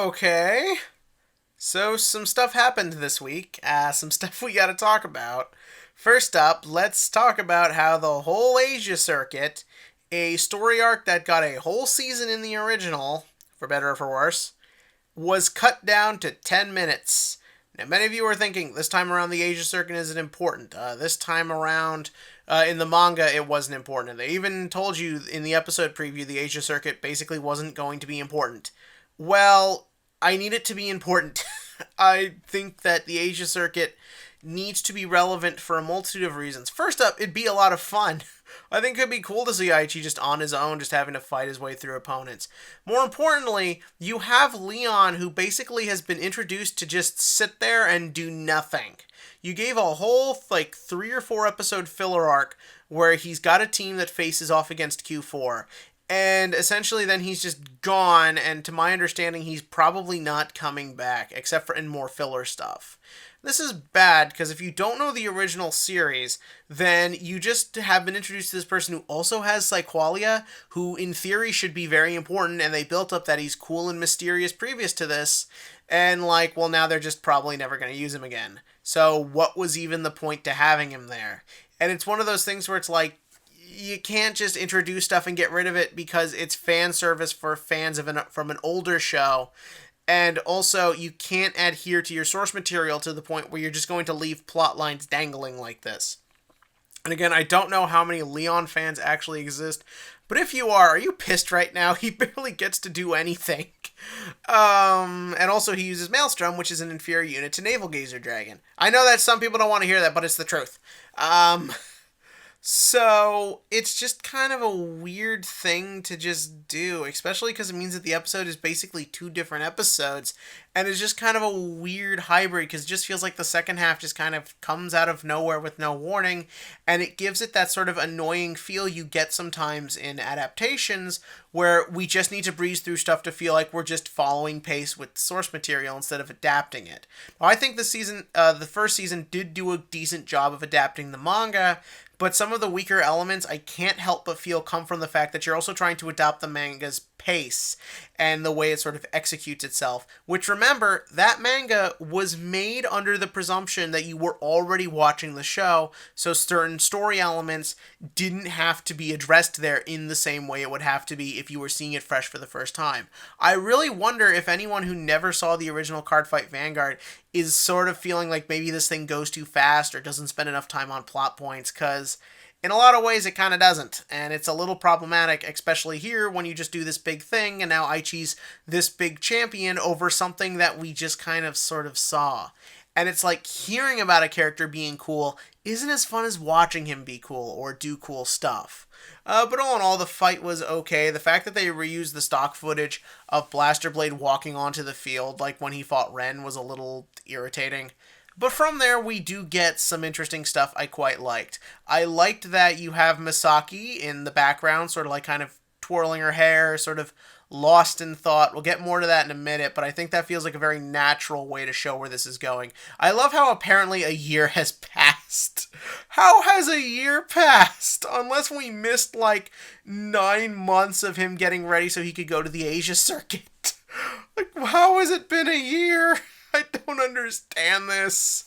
Okay. So, some stuff happened this week. Some stuff we gotta talk about. First up, let's talk about how the whole Asia circuit, a story arc that got a whole season in the original, for better or for worse, was cut down to 10 minutes. Now, many of you are thinking this time around the Asia circuit isn't important. This time around in the manga, it wasn't important. They even told you in the episode preview the Asia circuit basically wasn't going to be important. Well, I need it to be important. I think that the Asia circuit needs to be relevant for a multitude of reasons. First up, it'd be a lot of fun. I think it'd be cool to see Aichi just on his own, just having to fight his way through opponents. More importantly, you have Leon, who basically has been introduced to just sit there and do nothing. You gave a whole, 3 or 4 episode filler arc where he's got a team that faces off against Q4. And essentially then he's just gone, and to my understanding, he's probably not coming back, except for in more filler stuff. This is bad, because if you don't know the original series, then you just have been introduced to this person who also has Psyqualia, who in theory should be very important, and they built up that he's cool and mysterious previous to this, and now they're just probably never going to use him again. So what was even the point to having him there? And it's one of those things where it's like, you can't just introduce stuff and get rid of it because it's fan service for fans from an older show. And also, you can't adhere to your source material to the point where you're just going to leave plot lines dangling like this. And again, I don't know how many Leon fans actually exist, but if you are you pissed right now? He barely gets to do anything. And also he uses Maelstrom, which is an inferior unit to Naval Gazer Dragon. I know that some people don't want to hear that, but it's the truth. So, it's just kind of a weird thing to just do, especially because it means that the episode is basically 2 different episodes, and it's just kind of a weird hybrid, because it just feels like the second half just kind of comes out of nowhere with no warning, and it gives it that sort of annoying feel you get sometimes in adaptations, where we just need to breeze through stuff to feel like we're just following pace with source material instead of adapting it. Now, I think the first season did do a decent job of adapting the manga, but some of the weaker elements I can't help but feel come from the fact that you're also trying to adopt the manga's pace and the way it sort of executes itself. Which, remember, that manga was made under the presumption that you were already watching the show, so certain story elements didn't have to be addressed there in the same way it would have to be if you were seeing it fresh for the first time. I really wonder if anyone who never saw the original Cardfight Vanguard is sort of feeling like maybe this thing goes too fast or doesn't spend enough time on plot points, because in a lot of ways it kind of doesn't, and it's a little problematic, especially here when you just do this big thing and now Aichi's this big champion over something that we just kind of sort of saw. And it's like hearing about a character being cool isn't as fun as watching him be cool or do cool stuff. But all in all, the fight was okay. The fact that they reused the stock footage of Blaster Blade walking onto the field, like when he fought Ren, was a little irritating. But from there, we do get some interesting stuff I quite liked. I liked that you have Misaki in the background, sort of like kind of twirling her hair, sort of lost in thought. We'll get more to that in a minute, but I think that feels like a very natural way to show where this is going. I love how apparently a year has passed. How has a year passed? Unless we missed 9 months of him getting ready so he could go to the Asia circuit. How has it been a year? I don't understand this.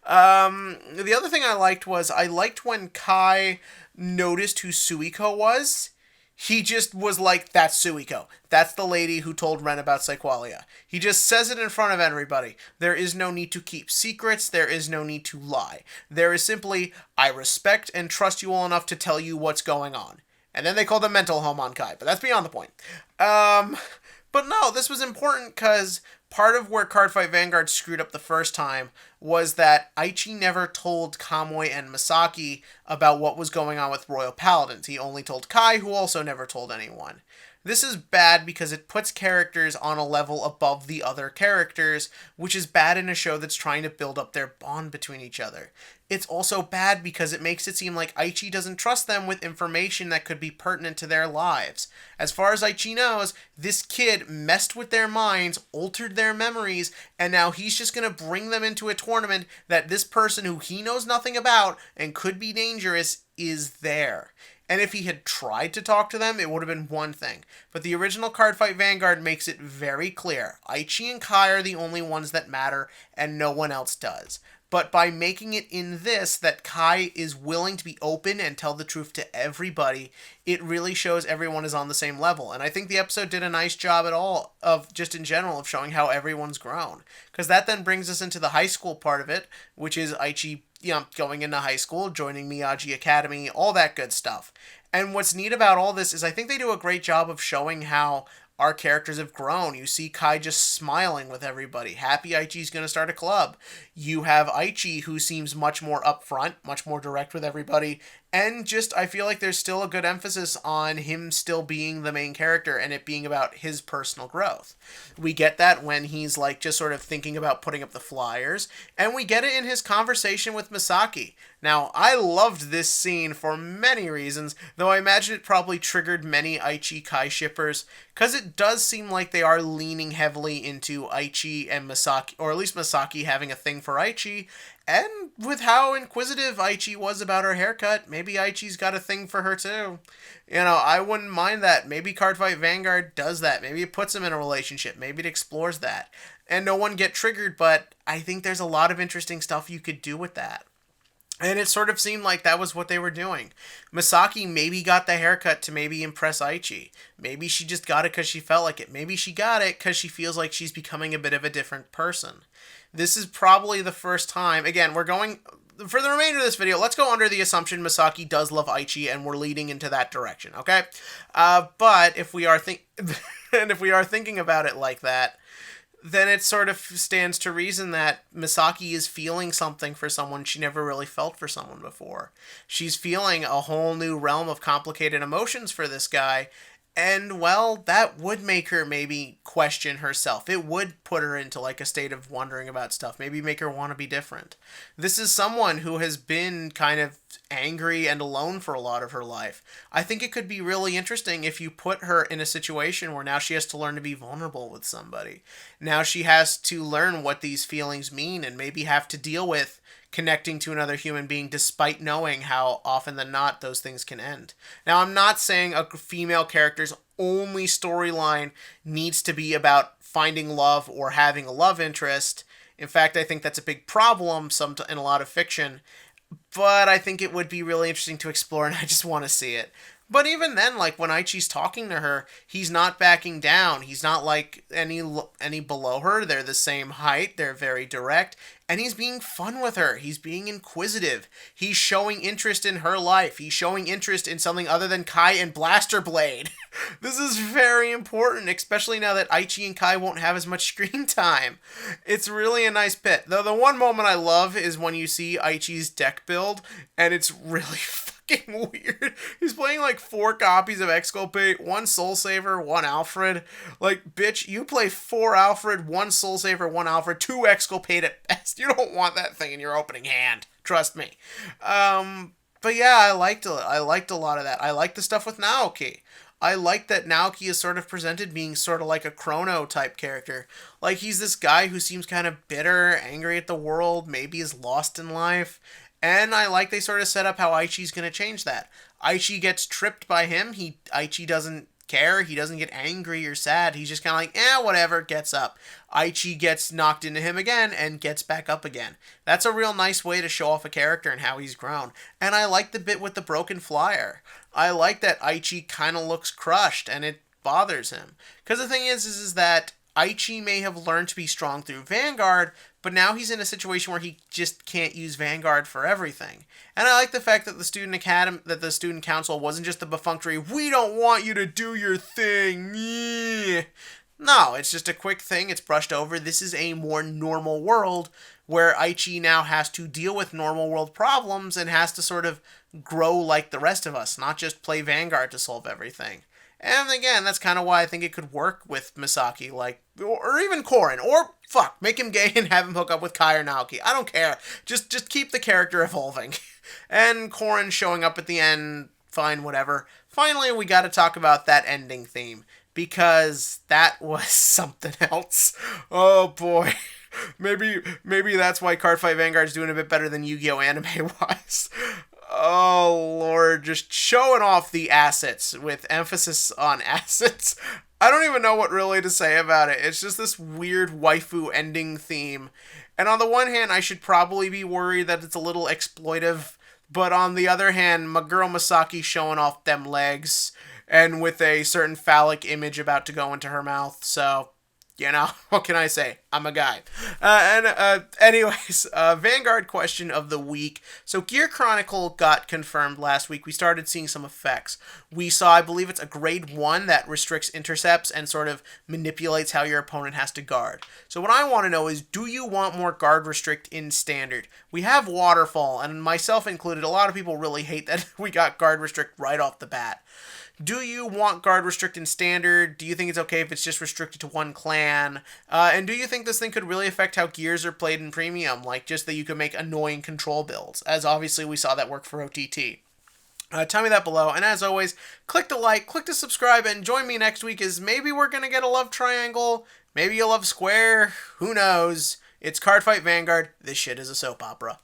The other thing I liked when Kai noticed who Suiko was. He just was like, that's Suiko. That's the lady who told Ren about Psyqualia. He just says it in front of everybody. There is no need to keep secrets. There is no need to lie. There is simply, I respect and trust you all enough to tell you what's going on. And then they called the mental home on Kai, but that's beyond the point. But no, this was important because part of where Cardfight Vanguard screwed up the first time was that Aichi never told Kamui and Misaki about what was going on with Royal Paladins. He only told Kai, who also never told anyone. This is bad because it puts characters on a level above the other characters, which is bad in a show that's trying to build up their bond between each other. It's also bad because it makes it seem like Aichi doesn't trust them with information that could be pertinent to their lives. As far as Aichi knows, this kid messed with their minds, altered their memories, and now he's just going to bring them into a tournament that this person who he knows nothing about and could be dangerous is there. And if he had tried to talk to them, it would have been one thing. But the original Cardfight Vanguard makes it very clear. Aichi and Kai are the only ones that matter, and no one else does. But by making it in this that Kai is willing to be open and tell the truth to everybody, it really shows everyone is on the same level. And I think the episode did a nice job at all of just in general of showing how everyone's grown. Because that then brings us into the high school part of it, which is Aichi, going into high school, joining Miyagi Academy, all that good stuff. And what's neat about all this is I think they do a great job of showing how our characters have grown. You see Kai just smiling with everybody. Happy Aichi's going to start a club. You have Aichi, who seems much more upfront, much more direct with everybody. And just, I feel like there's still a good emphasis on him still being the main character and it being about his personal growth. We get that when he's like just sort of thinking about putting up the flyers. And we get it in his conversation with Misaki. Now, I loved this scene for many reasons, though I imagine it probably triggered many AIchixKai shippers, because it does seem like they are leaning heavily into Aichi and Misaki, or at least Misaki having a thing for Aichi, and with how inquisitive Aichi was about her haircut, maybe Aichi's got a thing for her too. I wouldn't mind that. Maybe Cardfight Vanguard does that. Maybe it puts them in a relationship. Maybe it explores that. And no one get triggered, but I think there's a lot of interesting stuff you could do with that. And it sort of seemed like that was what they were doing. Misaki maybe got the haircut to maybe impress Aichi. Maybe she just got it because she felt like it. Maybe she got it because she feels like she's becoming a bit of a different person. This is probably the first time. Again, we're going... For the remainder of this video, let's go under the assumption Misaki does love Aichi, and we're leading into that direction, okay? But if we are thinking about it like that, then it sort of stands to reason that Misaki is feeling something for someone she never really felt for someone before. She's feeling a whole new realm of complicated emotions for this guy, and, well, that would make her maybe question herself. It would put her into, like, a state of wondering about stuff. Maybe make her want to be different. This is someone who has been kind of angry and alone for a lot of her life. I think it could be really interesting if you put her in a situation where now she has to learn to be vulnerable with somebody. Now she has to learn what these feelings mean and maybe have to deal with connecting to another human being despite knowing how often than not those things can end. Now, I'm not saying a female character's only storyline needs to be about finding love or having a love interest. In fact, I think that's a big problem in a lot of fiction, but I think it would be really interesting to explore, and I just want to see it. But even then, like, when Aichi's talking to her, he's not backing down. He's not, like, any below her. They're the same height. They're very direct. And he's being fun with her. He's being inquisitive. He's showing interest in her life. He's showing interest in something other than Kai and Blaster Blade. This is very important, especially now that Aichi and Kai won't have as much screen time. It's really a nice bit. Though the one moment I love is when you see Aichi's deck build, and it's really fucking weird. He's playing like 4 copies of Exculpate, 1 Soul Saver, 1 Alfred. Like, bitch, you play 4 Alfred, 1 Soul Saver, 1 Alfred, 2 Exculpate at best. You don't want that thing in your opening hand. Trust me. But yeah, I liked a lot of that. I like the stuff with Naoki. I like that Naoki is sort of presented being sort of like a Chrono type character. Like, he's this guy who seems kind of bitter, angry at the world, maybe is lost in life. And I like they sort of set up how Aichi's going to change that. Aichi gets tripped by him. Aichi doesn't care. He doesn't get angry or sad. He's just kind of like, whatever, gets up. Aichi gets knocked into him again and gets back up again. That's a real nice way to show off a character and how he's grown. And I like the bit with the broken flyer. I like that Aichi kind of looks crushed and it bothers him. Because the thing is that Aichi may have learned to be strong through Vanguard, but now he's in a situation where he just can't use Vanguard for everything. And I like the fact that the student council wasn't just the perfunctory, we don't want you to do your thing. No, it's just a quick thing. It's brushed over. This is a more normal world where Aichi now has to deal with normal world problems and has to sort of grow like the rest of us, not just play Vanguard to solve everything. And again, that's kind of why I think it could work with Misaki, or even Korin, or make him gay and have him hook up with Kai or Naoki. I don't care. Just keep the character evolving. And Korin showing up at the end, fine, whatever. Finally, we got to talk about that ending theme, because that was something else. Oh boy. Maybe that's why Cardfight Vanguard's doing a bit better than Yu-Gi-Oh! Anime-wise. Oh lord, just showing off the assets with emphasis on assets. I don't even know what really to say about it. It's just this weird waifu ending theme. And on the one hand, I should probably be worried that it's a little exploitive, but on the other hand, my girl Masaki showing off them legs and with a certain phallic image about to go into her mouth. So, what can I say? I'm a guy. Anyways, Vanguard question of the week. So Gear Chronicle got confirmed last week. We started seeing some effects. We saw, I believe it's a grade 1 that restricts intercepts and sort of manipulates how your opponent has to guard. So what I want to know is, do you want more guard restrict in standard? We have Waterfall, and myself included, a lot of people really hate that we got guard restrict right off the bat. Do you want guard restrict in standard? Do you think it's okay if it's just restricted to one clan? And do you think this thing could really affect how gears are played in premium? Like, just that you could make annoying control builds, as obviously we saw that work for OTT. Tell me that below, and as always, click the like, click to subscribe, and join me next week as maybe we're going to get a love triangle, maybe a love square, who knows. It's Cardfight Vanguard, this shit is a soap opera.